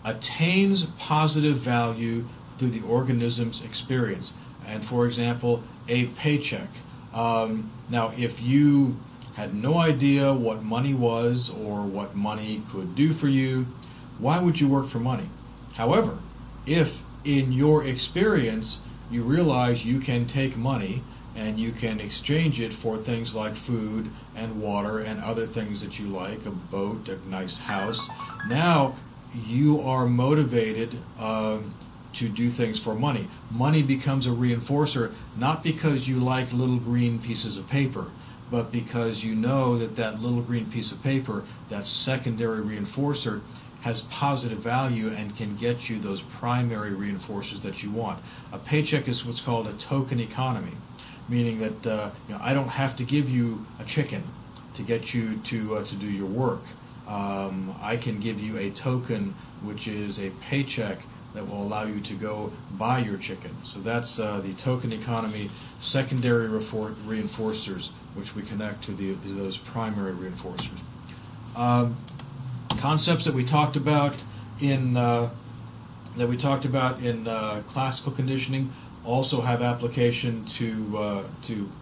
attains positive value through the organism's experience. And for example, a paycheck. Now, if you had no idea what money was or what money could do for you, why would you work for money? However, if in your experience you realize you can take money and you can exchange it for things like food and water and other things that you like, a boat, a nice house, now you are motivated to do things for money. Money becomes a reinforcer, not because you like little green pieces of paper, but because you know that that little green piece of paper, that secondary reinforcer, has positive value and can get you those primary reinforcers that you want. A paycheck is what's called a token economy, meaning that I don't have to give you a chicken to get you to do your work. I can give you a token, which is a paycheck that will allow you to go buy your chicken. So that's the token economy, secondary reinforcers, which we connect to those primary reinforcers. Concepts that we talked about in classical conditioning also have application to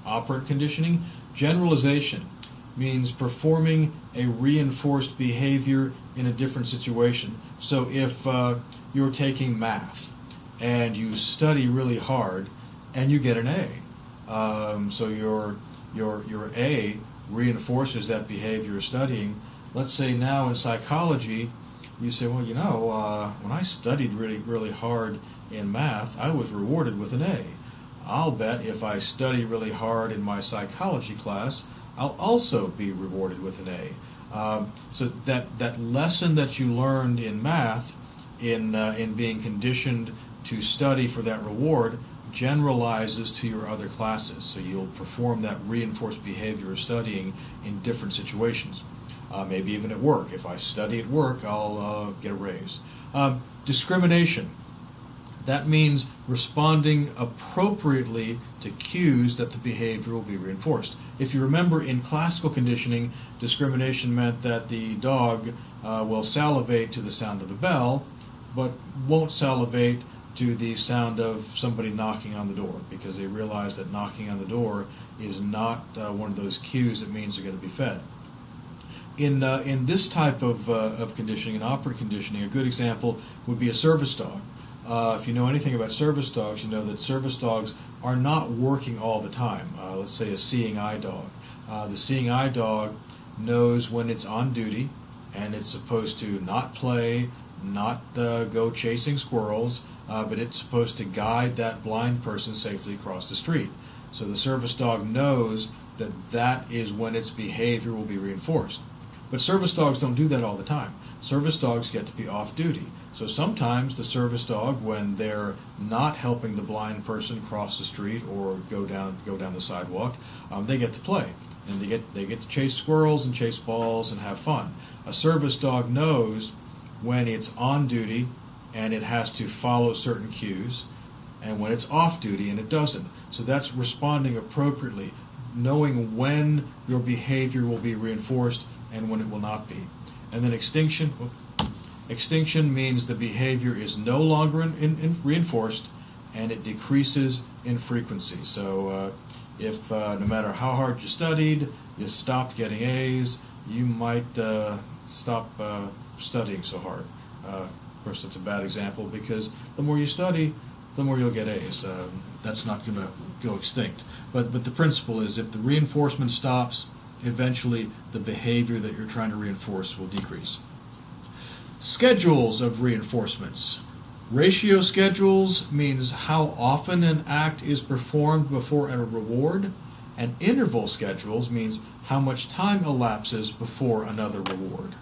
operant conditioning. Generalization means performing a reinforced behavior in a different situation. So if you're taking math and you study really hard and you get an A, so your A reinforces that behavior of studying. Let's say now in psychology, you say, well, when I studied really, really hard in math, I was rewarded with an A. I'll bet if I study really hard in my psychology class, I'll also be rewarded with an A. So that lesson that you learned in math, in being conditioned to study for that reward, generalizes to your other classes. So you'll perform that reinforced behavior of studying in different situations. Maybe even at work. If I study at work, I'll get a raise. Discrimination. That means responding appropriately to cues that the behavior will be reinforced. If you remember, in classical conditioning, discrimination meant that the dog will salivate to the sound of a bell, but won't salivate to the sound of somebody knocking on the door, because they realize that knocking on the door is not one of those cues that means they're going to be fed. In this type of conditioning, in operant conditioning, a good example would be a service dog. If you know anything about service dogs, you know that service dogs are not working all the time. Let's say a seeing eye dog. The seeing eye dog knows when it's on duty, and it's supposed to not play, not go chasing squirrels, but it's supposed to guide that blind person safely across the street. So the service dog knows that that is when its behavior will be reinforced. But service dogs don't do that all the time. Service dogs get to be off duty. So sometimes the service dog, when they're not helping the blind person cross the street or go down the sidewalk, they get to play, and they get to chase squirrels and chase balls and have fun. A service dog knows when it's on duty and it has to follow certain cues, and when it's off duty and it doesn't. So that's responding appropriately, knowing when your behavior will be reinforced and when it will not be. And then extinction. Extinction means the behavior is no longer reinforced, and it decreases in frequency. So if no matter how hard you studied, you stopped getting A's, you might stop studying so hard. Of course, that's a bad example, because the more you study, the more you'll get A's. That's not going to go extinct. But the principle is, if the reinforcement stops, eventually the behavior that you're trying to reinforce will decrease. Schedules of reinforcements. Ratio schedules means how often an act is performed before a reward, and interval schedules means how much time elapses before another reward.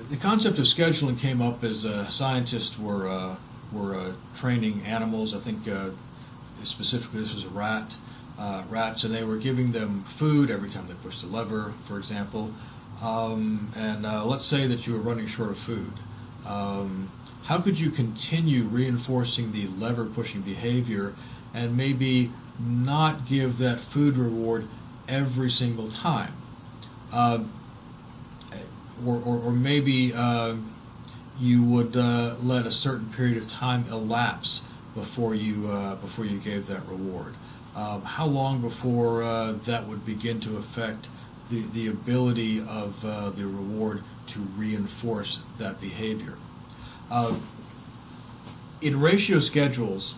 The concept of scheduling came up as scientists were training animals. I think specifically this was rats, and they were giving them food every time they pushed a lever, for example. And let's say that you were running short of food. How could you continue reinforcing the lever pushing behavior and maybe not give that food reward every single time? Or maybe you would let a certain period of time elapse before you gave that reward. How long before that would begin to affect the ability of the reward to reinforce that behavior? In ratio schedules,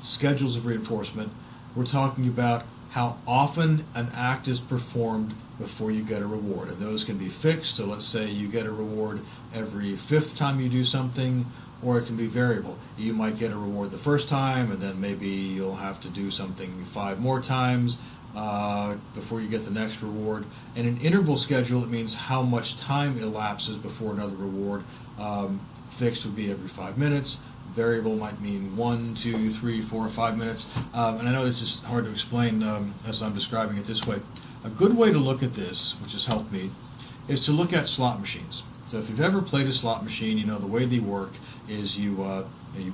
schedules of reinforcement, we're talking about how often an act is performed before you get a reward. And those can be fixed, so let's say you get a reward every 5th time you do something, or it can be variable. You might get a reward the first time, and then maybe you'll have to do something 5 more times before you get the next reward. And an interval schedule, it means how much time elapses before another reward. Fixed would be every 5 minutes. Variable might mean 1, 2, 3, 4, 5 minutes. And I know this is hard to explain as I'm describing it this way. A good way to look at this, which has helped me, is to look at slot machines. So if you've ever played a slot machine, you know the way they work is you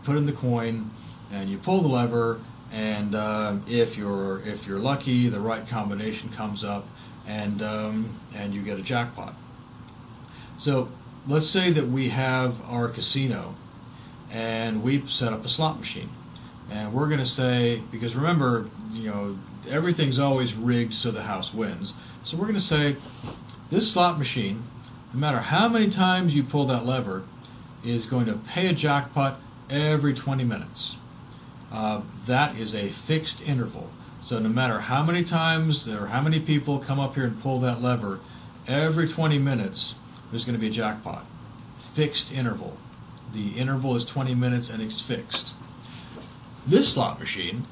put in the coin and you pull the lever, and if you're lucky, the right combination comes up, and you get a jackpot. So let's say that we have our casino, and we set up a slot machine, and we're going to say, because remember, everything's always rigged so the house wins. So we're going to say this slot machine, no matter how many times you pull that lever, is going to pay a jackpot every 20 minutes. That is a fixed interval. So no matter how many times or how many people come up here and pull that lever, every 20 minutes there's going to be a jackpot. Fixed interval. The interval is 20 minutes and it's fixed. This slot machine,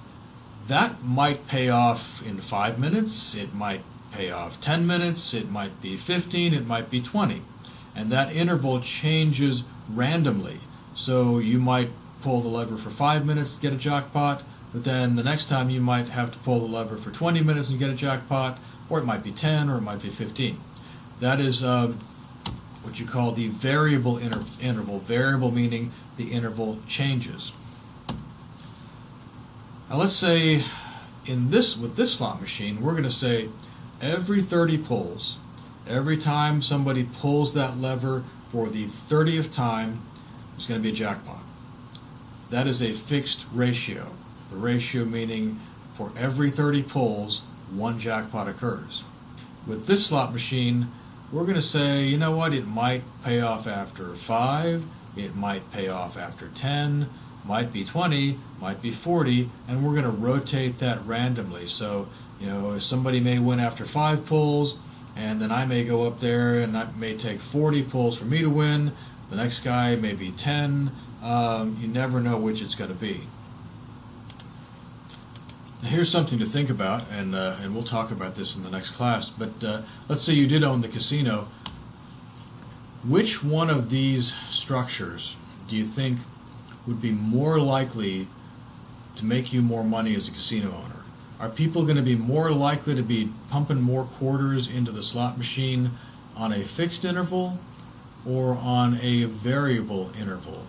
that might pay off in 5 minutes, it might pay off 10 minutes, it might be 15, it might be 20. And that interval changes randomly. So you might pull the lever for 5 minutes to get a jackpot, but then the next time you might have to pull the lever for 20 minutes and get a jackpot, or it might be 10, or it might be 15. That is what you call the variable interval. Variable meaning the interval changes. Now let's say with this slot machine, we're going to say every 30 pulls, every time somebody pulls that lever for the 30th time, there's going to be a jackpot. That is a fixed ratio. The ratio meaning for every 30 pulls, one jackpot occurs. With this slot machine, we're going to say, you know what, it might pay off after 5, it might pay off after 10, might be 20, might be 40, and we're going to rotate that randomly. So, somebody may win after 5 pulls, and then I may go up there and it may take 40 pulls for me to win. The next guy may be 10. You never know which it's going to be. Now, here's something to think about, and we'll talk about this in the next class, but let's say you did own the casino. Which one of these structures do you think would be more likely to make you more money as a casino owner? Are people going to be more likely to be pumping more quarters into the slot machine on a fixed interval or on a variable interval?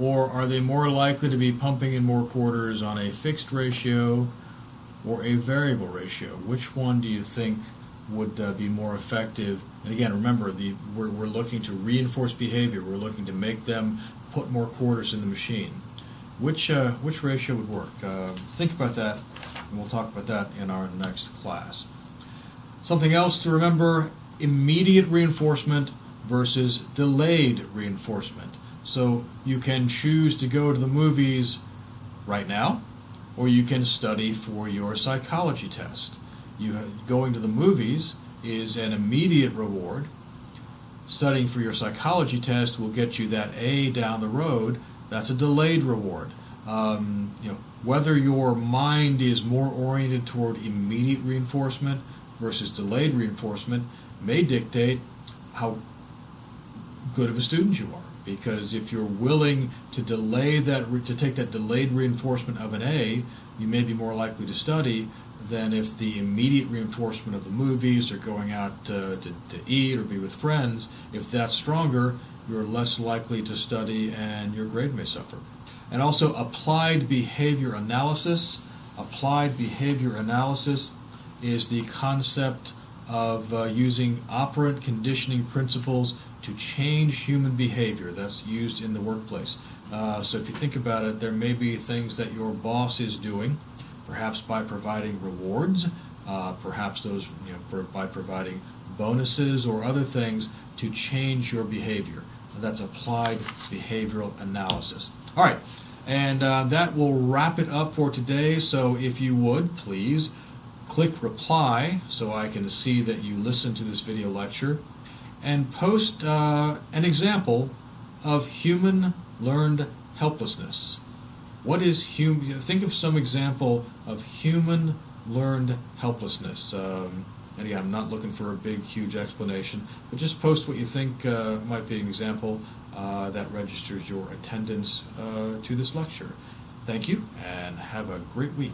Or are they more likely to be pumping in more quarters on a fixed ratio or a variable ratio? Which one do you think would be more effective? And again, remember, we're looking to reinforce behavior. We're looking to make them put more quarters in the machine. Which ratio would work? Think about that, and we'll talk about that in our next class. Something else to remember, immediate reinforcement versus delayed reinforcement. So you can choose to go to the movies right now, or you can study for your psychology test. Going to the movies is an immediate reward. Studying for your psychology test will get you that A down the road. That's a delayed reward. Whether your mind is more oriented toward immediate reinforcement versus delayed reinforcement may dictate how good of a student you are. Because if you're willing to to take that delayed reinforcement of an A, you may be more likely to study than if the immediate reinforcement of the movies or going out to eat or be with friends, if that's stronger, you're less likely to study and your grade may suffer. And also applied behavior analysis. Applied behavior analysis is the concept of using operant conditioning principles to change human behavior. That's used in the workplace. So if you think about it, there may be things that your boss is doing, perhaps by providing rewards, perhaps those by providing bonuses or other things to change your behavior. That's applied behavioral analysis. All right, and that will wrap it up for today. So if you would, please click reply so I can see that you listened to this video lecture, and post an example of human learned helplessness. What is think of some example of human learned helplessness. And again, I'm not looking for a big, huge explanation, but just post what you think might be an example that registers your attendance to this lecture. Thank you, and have a great week.